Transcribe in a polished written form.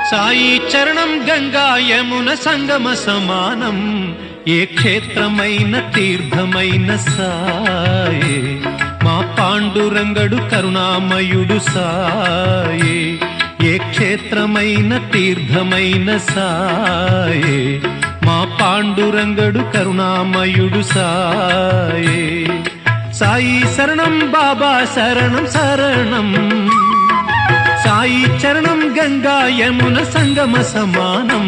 సాయి చరణం గంగా యమున సంగమ సమానం, ఏ క్షేత్రమైన తీర్థమైన సాయే, మా పాండురంగడు కరుణామయుడు సాయే. ఏ క్షేత్రమైన తీర్థమైన సాయే, మా పాండురంగడు కరుణామయుడు సాయే. సాయి శరణం బాబా శరణం శరణం, సాయి చరణం గంగా యమున సంగమ సమానం.